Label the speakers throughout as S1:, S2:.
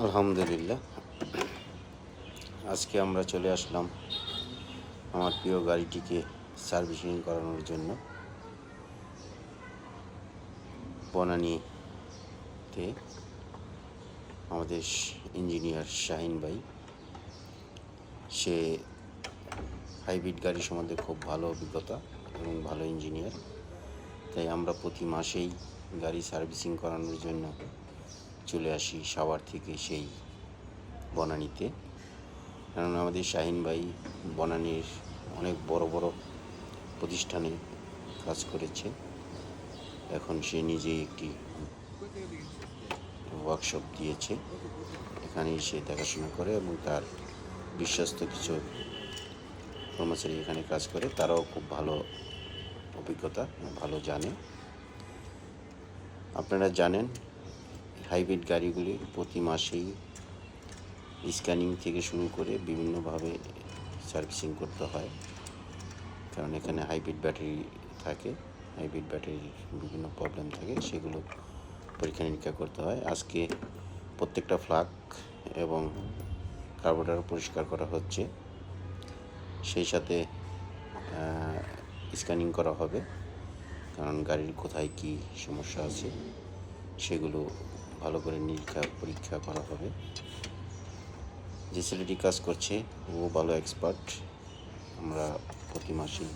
S1: আলহামদুলিল্লাহ, আজকে আমরা চলে আসলাম আমার প্রিয় গাড়িটিকে সার্ভিসিং করানোর জন্য বনানীতে। আমাদের ইঞ্জিনিয়ার শাহিন ভাই, সে হাইব্রিড গাড়ি সম্বন্ধে খুব ভালো অভিজ্ঞতা এবং ভালো ইঞ্জিনিয়ার। তাই আমরা প্রতি মাসেই গাড়ি সার্ভিসিং করানোর জন্য চলে আসি সাভার থেকে সেই বনানীতে। কারণ আমাদের শাহিন ভাই বনানীর অনেক বড় বড় প্রতিষ্ঠানে কাজ করেছে। এখন সে নিজেই একটি ওয়ার্কশপ দিয়েছে, এখানেই সে দেখাশোনা করে এবং তার বিশ্বস্ত কিছু কর্মচারী এখানে কাজ করে, তারাও খুব ভালো অভিজ্ঞতা, ভালো জানে। আপনারা জানেন হাইব্রিড গাড়িগুলি প্রতি মাসেই স্ক্যানিং থেকে শুরু করে বিভিন্নভাবে সার্ভিসিং করতে হয়, কারণ এখানে হাইব্রিড ব্যাটারি থাকে, হাইব্রিড ব্যাটারির বিভিন্ন প্রবলেম থাকে, সেগুলো পরীক্ষা নিরীক্ষা করতে হয়। আজকে প্রত্যেকটা ফ্লাগ এবং কার্বোরেটর পরিষ্কার করা হচ্ছে, সেই সাথে স্ক্যানিং করা হবে, কারণ গাড়ির কোথায় কী সমস্যা আছে সেগুলো ভালো করে পরীক্ষা করা হবে। যে ছেলেটি কাজ করছে ও ভালো এক্সপার্ট। আমরা প্রতি মাসেই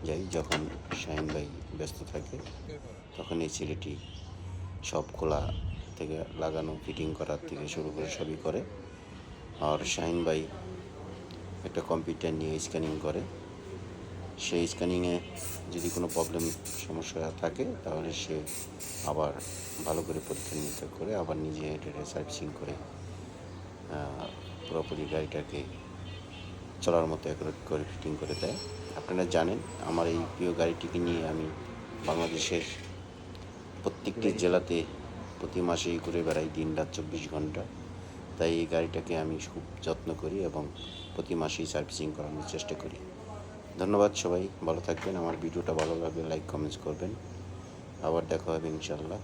S1: যাই, যখন শাহিন ভাই ব্যস্ত থাকে তখন এই ছেলেটি সব খোলা থেকে লাগানো, ফিটিং করার থেকে শুরু করে সবই করে। আর শাহিন ভাই একটা কম্পিউটার নিয়ে স্ক্যানিং করে, সেই স্ক্যানিংয়ে যদি কোনো প্রবলেম সমস্যা থাকে তাহলে সে আবার ভালো করে পরীক্ষা নিরীক্ষা করে আবার নিজে এটা সার্ভিসিং করে পুরোপুরি গাড়িটাকে চলার মতো অ্যাকুরেট করে ফিটিং করে দেয়। আপনারা জানেন আমার এই প্রিয় গাড়িটিকে নিয়ে আমি বাংলাদেশের প্রত্যেকটি জেলাতে প্রতি মাসেই ঘুরে বেড়াই, দিন রাত 24 ঘন্টা। তাই এই গাড়িটাকে আমি খুব যত্ন করি এবং প্রতি মাসেই সার্ভিসিং করানোর চেষ্টা করি। ধন্যবাদ, সবাই ভালো থাকবেন। আমার ভিডিওটা ভালো লাগলে লাইক কমেন্টস করবেন। আবার দেখা হবে ইনশাআল্লাহ।